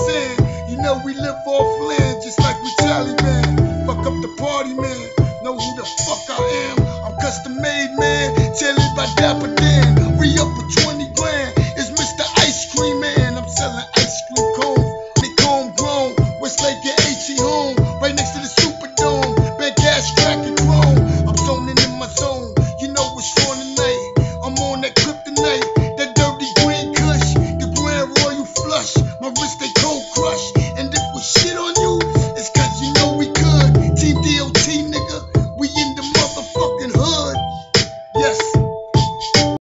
saying? You know we live off land just like we Taliban. Fuck up the party, man. Know who the fuck I am. I'm custom made, man. Tailored by Dapper Dan. Re up for 20 grand. It's Mr. Ice Cream Man. I'm selling ice cream cones. They homegrown. Westlake and HE home. Right next to the Superdome. Big ass track and drone. I'm zoning in my zone. You know what's on tonight. I'm on that kryptonite.